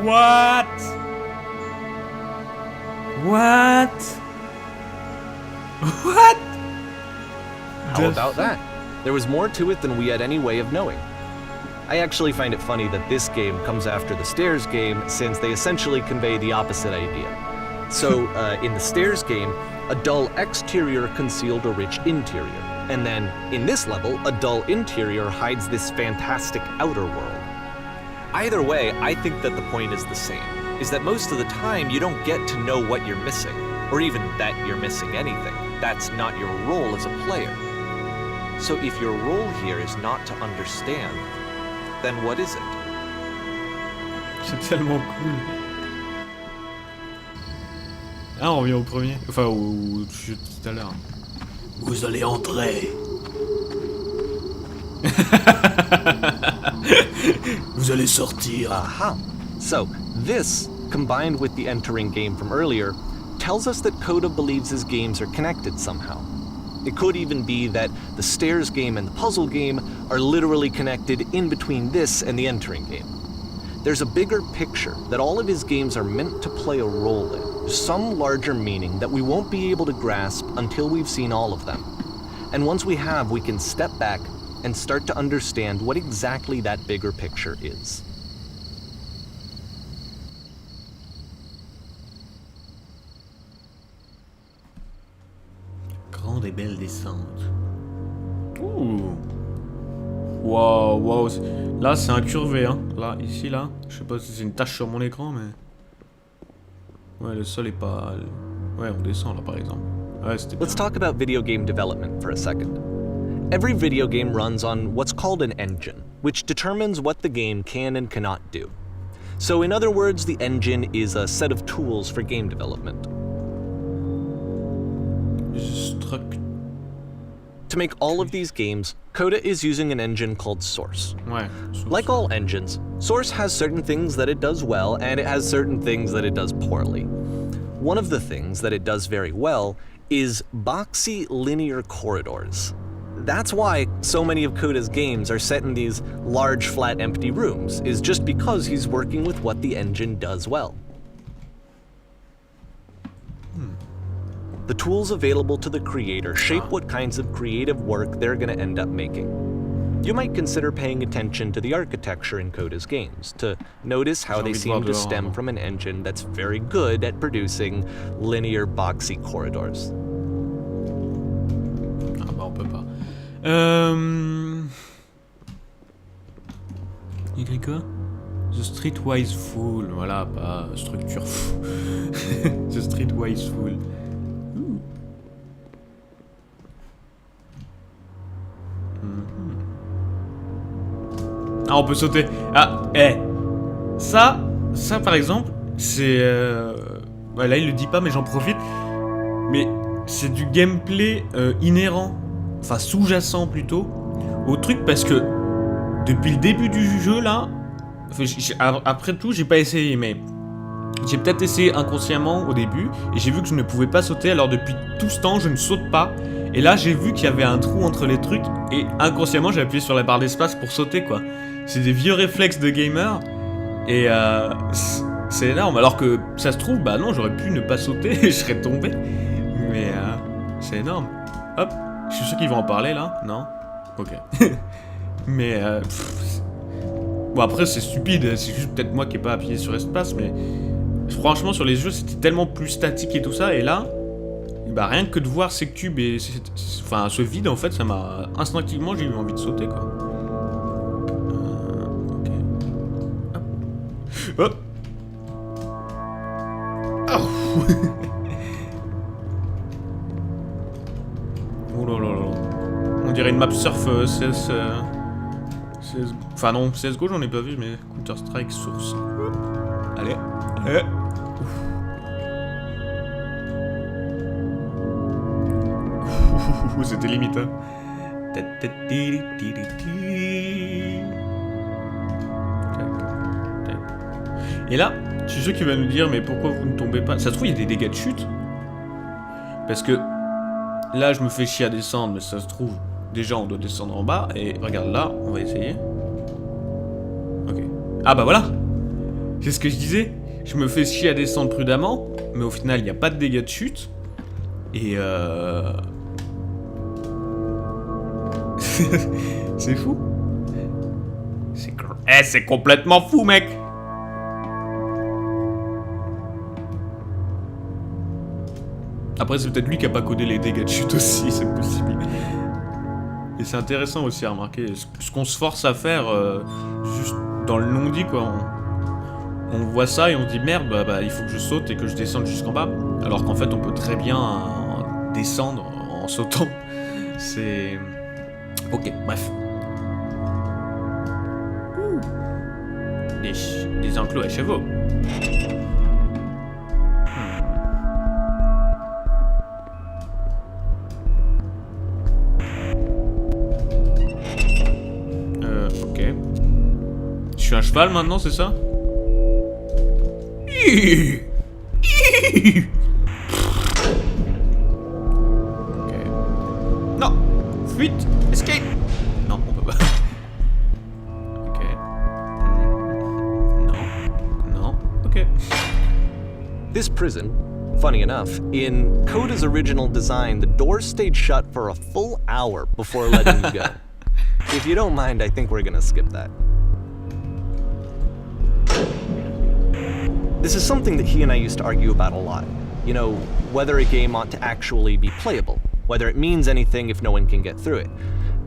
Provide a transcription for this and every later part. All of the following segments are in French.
What? What? What? How about that? There was more to it than we had any way of knowing. I actually find it funny that this game comes after the Stairs game, since they essentially convey the opposite idea. So, in the Stairs game, a dull exterior concealed a rich interior. And then, in this level, a dull interior hides this fantastic outer world. Either way, I think that the point is the same, is that most of the time you don't get to know what you're missing, or even that you're missing anything. That's not your role as a player. So if your role here is not to understand, then what is it? C'est tellement cool. Ah, on revient au premier. Enfin, au jeu de tout à l'heure. Vous allez entrer. Vous allez sortir. Aha. So, this, combined with the entering game from earlier, tells us that Coda believes his games are connected somehow. It could even be that the Stairs game and the puzzle game are literally connected in between this and the entering game. There's a bigger picture that all of his games are meant to play a role in, some larger meaning that we won't be able to grasp until we've seen all of them. And once we have, we can step back and start to understand what exactly that bigger picture is. Grande et belle descente. Ouh. Wow, wow. Là, c'est incurvé, hein. Là, ici, là. Je sais pas si c'est une tache sur mon écran, mais... Ouais, le sol est pas... Ouais, on descend, là, par exemple. Ouais, c'était bien. Let's talk about video game development for a second. Every video game runs on what's called an engine, which determines what the game can and cannot do. So in other words, the engine is a set of tools for game development. To make all of these games, Coda is using an engine called Source. Ouais. Like all engines, Source has certain things that it does well, and it has certain things that it does poorly. One of the things that it does very well is boxy linear corridors. That's why so many of Coda's games are set in these large, flat, empty rooms, is just because he's working with what the engine does well. The tools available to the creator shape what kinds of creative work they're going to end up making. You might consider paying attention to the architecture in Coda's games, to notice how they seem to stem from an engine that's very good at producing linear, boxy corridors. Ah bah on peut pas. Il écrit quoi? The Streetwise Fool, voilà, pas structure fou. The Streetwise Fool. Ah, on peut sauter. Ah, ça par exemple, c'est... Ouais, là, il le dit pas, mais j'en profite. Mais c'est du gameplay inhérent, enfin sous-jacent plutôt, au truc, parce que depuis le début du jeu, là... Après tout, j'ai pas essayé, mais... J'ai peut-être essayé inconsciemment au début, et j'ai vu que je ne pouvais pas sauter, alors depuis tout ce temps, je ne saute pas. Et là, j'ai vu qu'il y avait un trou entre les trucs, et inconsciemment, j'ai appuyé sur la barre d'espace pour sauter, quoi. C'est des vieux réflexes de gamer, et c'est énorme. Alors que, ça se trouve, bah non, j'aurais pu ne pas sauter, et je serais tombé. Mais c'est énorme. Hop, je suis sûr qu'ils vont en parler, là. Non? Ok. Mais, bon, après, c'est stupide, c'est juste peut-être moi qui n'ai pas appuyé sur espace, mais... Franchement, sur les jeux, c'était tellement plus statique et tout ça, et là... Bah rien que de voir ces cubes et enfin ce vide en fait ça m'a instinctivement j'ai eu envie de sauter quoi. Ok. Hop. Oh. Oh là là là. On dirait une map surf CS. Enfin non CSGO j'en ai pas vu mais Counter Strike Source. Allez. Allez. C'était limite, hein. Et là, je suis sûr qu'il va nous dire, mais pourquoi vous ne tombez pas? Ça se trouve, il y a des dégâts de chute. Parce que là, je me fais chier à descendre, mais ça se trouve, déjà, on doit descendre en bas. Et regarde là, on va essayer. Ok. Ah bah voilà. C'est ce que je disais. Je me fais chier à descendre prudemment, mais au final, il n'y a pas de dégâts de chute. Et c'est fou. C'est complètement fou, mec. Après, c'est peut-être lui qui a pas codé les dégâts de chute aussi, c'est possible. Et c'est intéressant aussi à remarquer ce qu'on se force à faire juste dans le non-dit, quoi. On voit ça et on se dit merde, bah il faut que je saute et que je descende jusqu'en bas. Alors qu'en fait, on peut très bien descendre en sautant. C'est... Ok, bref. Des enclos à chevaux. Ok. Je suis un cheval maintenant, c'est ça? Ok. Non! Fuite! Escape! Non, on peut pas. Ok. Non. Ok. This prison, funny enough, in Coda's original design, the doors stayed shut for a full hour before letting you go. If you don't mind, I think we're gonna skip that. This is something that he and I used to argue about a lot. You know, whether a game ought to actually be playable, whether it means anything if no one can get through it.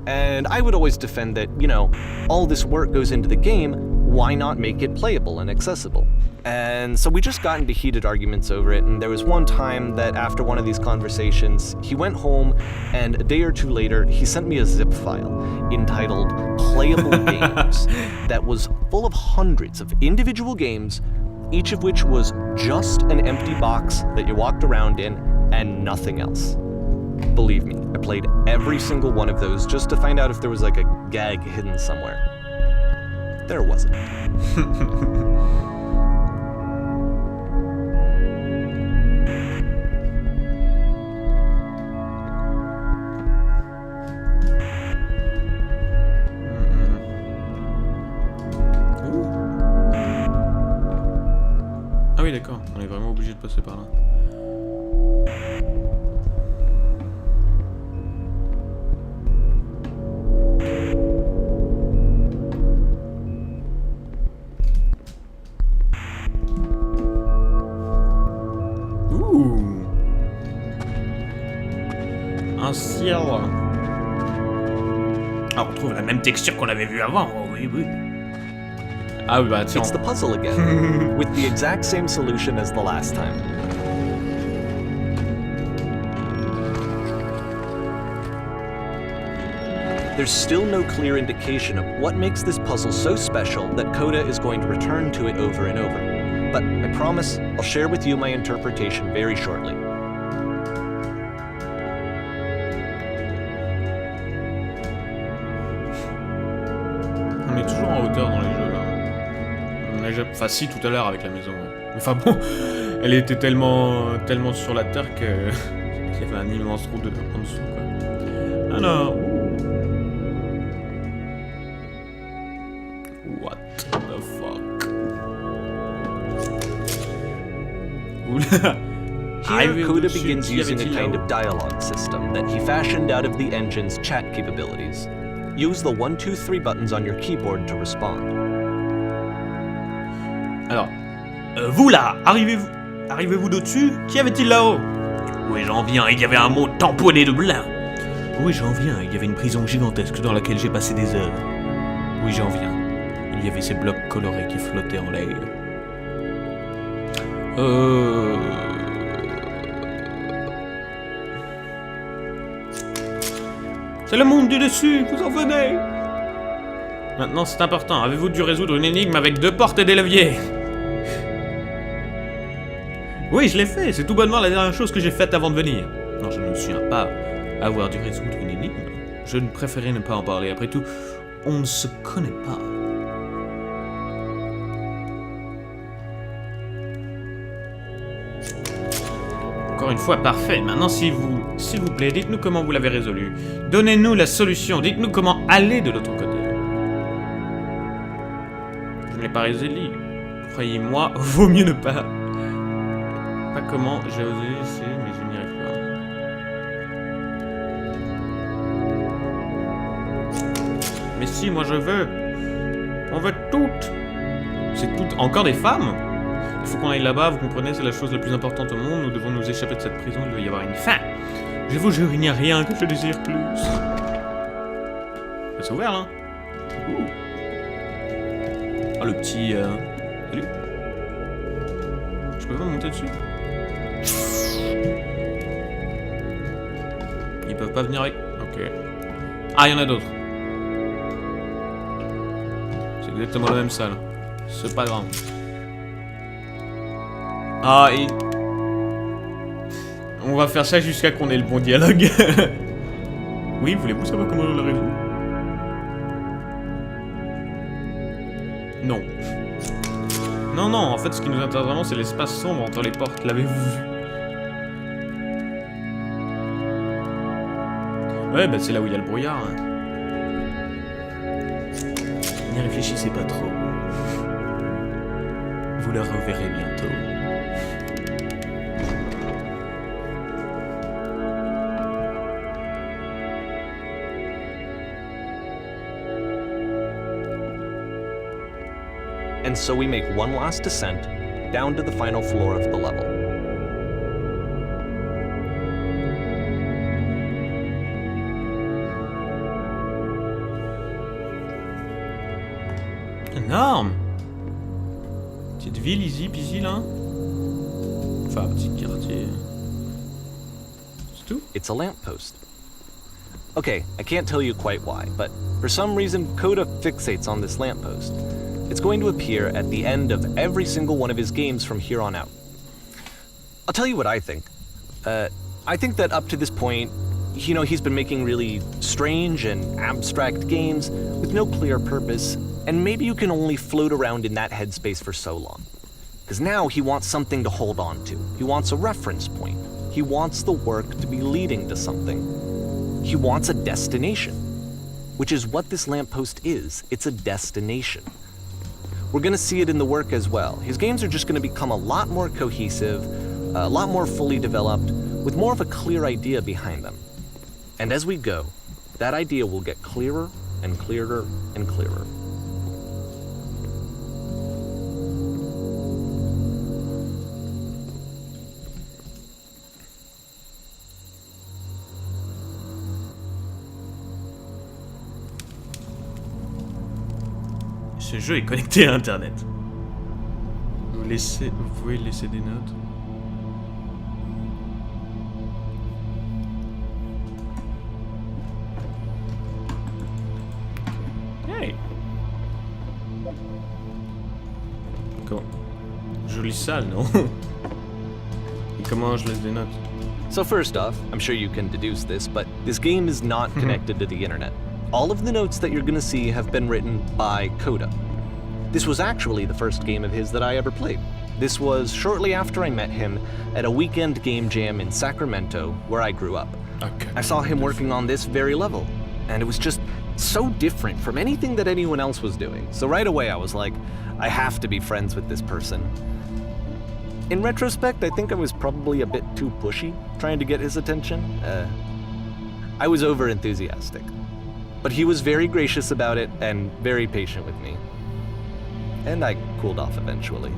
And I would always defend that, you know, all this work goes into the game, why not make it playable and accessible? And so we just got into heated arguments over it, and there was one time that after one of these conversations, he went home, and a day or two later, he sent me a zip file entitled Playable Games that was full of hundreds of individual games, each of which was just an empty box that you walked around in and nothing else. Believe me, I played every single one of those just to find out if there was like a gag hidden somewhere. There wasn't. Ah oui, d'accord, on est vraiment obligé de passer par là. Ouh, un ciel. Ah, on retrouve la même texture qu'on avait vue avant. Oh, oui. Ah oui, bah tiens. It's the puzzle again, with the exact same solution as the last time. There's still no clear indication of what makes this puzzle so special that Coda is going to return to it over and over. But I promise I'll share with you my interpretation very shortly. On est toujours en hauteur dans les jeux là. On a déjà... Enfin si, tout à l'heure avec la maison. Ouais. Enfin bon, elle était tellement sur la terre que qu'il y avait un immense trou en dessous, quoi. Alors... What the fuck? Oula. Here, Coda begins using a kind of dialogue system that he fashioned out of the engine's chat capabilities. Use the 1, 2, 3 buttons on your keyboard to respond. Alors, vous là, arrivez-vous d'au-dessus? Qu'y avait-il là-haut? Oui, j'en viens, il y avait un mot tamponné de blanc. Oui, j'en viens, il y avait une prison gigantesque dans laquelle j'ai passé des heures. Oui, j'en viens, il y avait ces blocs colorés qui flottaient en l'air. C'est le monde du dessus, vous en venez. Maintenant, c'est important. Avez-vous dû résoudre une énigme avec 2 portes et des leviers? Oui, je l'ai fait. C'est tout bonnement la dernière chose que j'ai faite avant de venir. Non, je ne me souviens pas avoir dû résoudre une énigme. Je ne préférais ne pas en parler. Après tout, on ne se connaît pas. Encore une fois, parfait. Maintenant, s'il vous plaît, dites-nous comment vous l'avez résolu. Donnez-nous la solution. Dites-nous comment aller de l'autre côté. Je ne l'ai pas résolu. Croyez-moi, vaut mieux ne pas. Pas comment, j'ai osé essayer, mais je n'y arrive pas. Mais si, moi je veux. On veut toutes. C'est toutes. Encore des femmes. Il faut qu'on aille là-bas, vous comprenez, c'est la chose la plus importante au monde. Nous devons nous échapper de cette prison, il doit y avoir une fin. Je vous jure, il n'y a rien que je désire plus. C'est ouvert là. Ouh. Oh, le petit... Salut. Je peux pas monter dessus. Ils peuvent pas venir avec... Ok. Ah, il y en a d'autres. C'est exactement la même salle. C'est pas grave. Ah, et... On va faire ça jusqu'à qu'on ait le bon dialogue. Oui, voulez-vous savoir comment je le résous? Non. Non, non, en fait, ce qui nous intéresse vraiment, c'est l'espace sombre entre les portes. L'avez-vous vu? Ouais, bah c'est là où il y a le brouillard. Hein. N'y réfléchissez pas trop. Vous la reverrez bientôt. And so we make one last descent down to the final floor of the level. Énorme. Petite ville easy peasy là. Enfin, petit quartier. C'est tout? It's a lamppost. Okay, I can't tell you quite why, but for some reason Coda fixates on this lamppost. It's going to appear at the end of every single one of his games from here on out. I'll tell you what I think. I think that up to this point, you know, he's been making really strange and abstract games with no clear purpose, and maybe you can only float around in that headspace for so long. Because now he wants something to hold on to. He wants a reference point. He wants the work to be leading to something. He wants a destination, which is what this lamppost is. It's a destination. We're going to see it in the work as well. His games are just going to become a lot more cohesive, a lot more fully developed, with more of a clear idea behind them. And as we go, that idea will get clearer and clearer and clearer. Ce jeu est connecté à Internet. Vous pouvez laisser des notes. Hey. Comment? Jolie salle, non? Et comment je laisse des notes? So first off, I'm sure you can deduce this, but this game is not connected to the internet. All of the notes that you're going to see have been written by Coda. This was actually the first game of his that I ever played. This was shortly after I met him at a weekend game jam in Sacramento, where I grew up. Okay. I saw him working on this very level, and it was just so different from anything that anyone else was doing. So right away I was like, I have to be friends with this person. In retrospect, I think I was probably a bit too pushy, trying to get his attention. I was over-enthusiastic. But he was very gracious about it and very patient with me. And I cooled off eventually.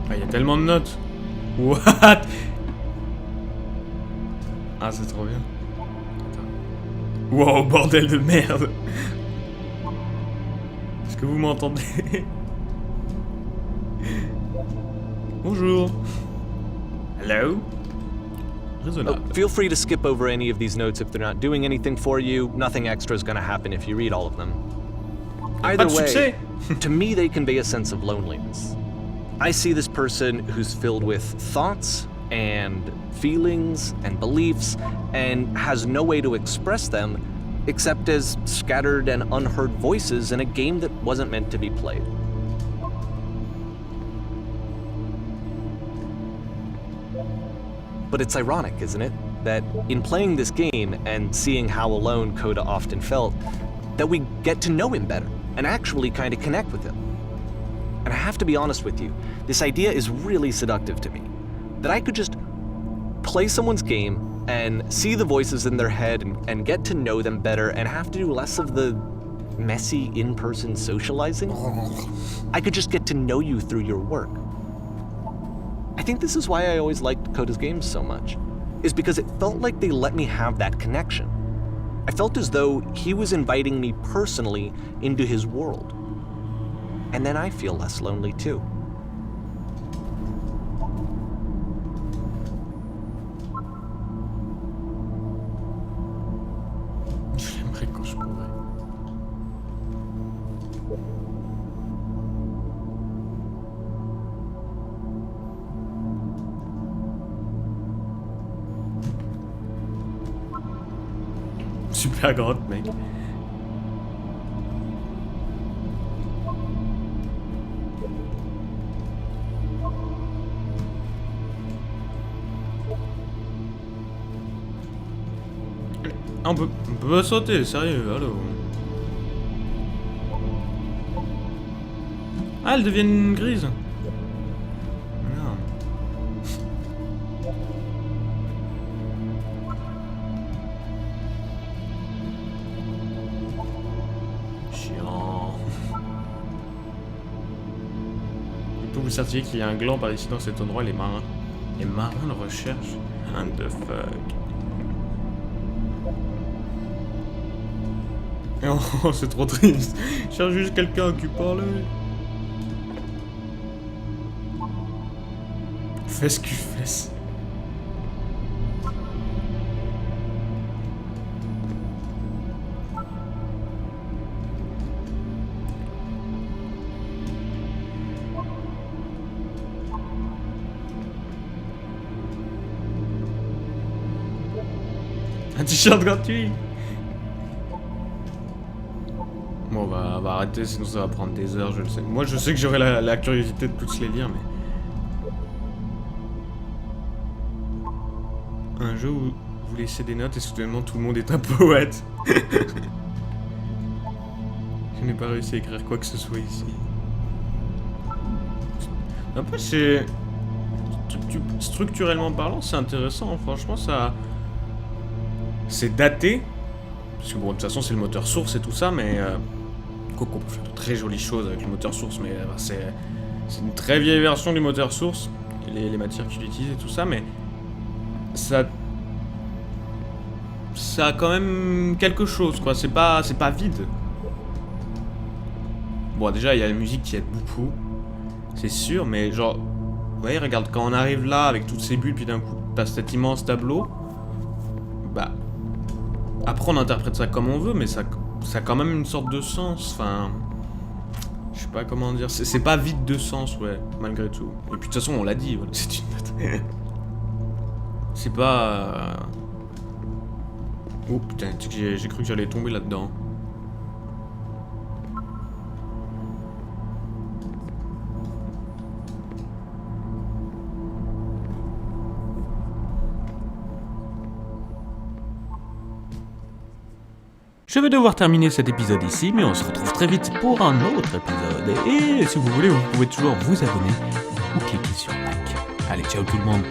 Ah, y a tellement de notes. What? Ah, c'est trop bien. Attends. Wow, bordel de merde. Est-ce que vous m'entendez? Bonjour. Hello? Oh, feel free to skip over any of these notes if they're not doing anything for you. Nothing extra is going to happen if you read all of them. Either way, to me they convey a sense of loneliness. I see this person who's filled with thoughts and feelings and beliefs and has no way to express them except as scattered and unheard voices in a game that wasn't meant to be played. But it's ironic, isn't it? That in playing this game and seeing how alone Coda often felt, that we get to know him better and actually kind of connect with him. And I have to be honest with you, this idea is really seductive to me. That I could just play someone's game and see the voices in their head and get to know them better and have to do less of the messy in-person socializing. I could just get to know you through your work. I think this is why I always liked Coda's games so much, is because it felt like they let me have that connection. I felt as though he was inviting me personally into his world. And then I feel less lonely too. J'aimerais quand je pourrais. Super grotte, mec. Ah, on peut pas sauter, sérieux, allô. Ah, elles deviennent grises. Non. Chiant. On peut vous certifier qu'il y a un gland par ici dans cet endroit, les marins. Les marins le recherchent. What the fuck. Oh, c'est trop triste. Je cherche juste quelqu'un qui parle. Fais ce qu'il fait. Un t-shirt gratuit. Bon, on va arrêter, sinon ça va prendre des heures, je le sais. Moi, je sais que j'aurai la curiosité de tous les lire, mais... Un jeu où vous laissez des notes et soudainement tout le monde est un poète. Je n'ai pas réussi à écrire quoi que ce soit ici. Après, c'est... Structurellement parlant, c'est intéressant, franchement, ça... C'est daté. Parce que bon, de toute façon, c'est le moteur source et tout ça, mais... Coco peut faire de très jolies choses avec le moteur source, mais c'est une très vieille version du moteur source, les matières qu'il utilise et tout ça, mais ça a quand même quelque chose, quoi. C'est pas vide. Bon, déjà, il y a la musique qui aide beaucoup, c'est sûr, mais genre, vous voyez, regarde, quand on arrive là avec toutes ces bulles, puis d'un coup, t'as cet immense tableau, bah, après on interprète ça comme on veut, mais ça a quand même une sorte de sens, enfin... Je sais pas comment dire, c'est pas vide de sens, ouais, malgré tout. Et puis de toute façon, on l'a dit, voilà, c'est une note. C'est pas... Oh putain, j'ai cru que j'allais tomber là-dedans. Je vais devoir terminer cet épisode ici, mais on se retrouve très vite pour un autre épisode. Et si vous voulez, vous pouvez toujours vous abonner ou cliquer sur like. Allez, ciao tout le monde!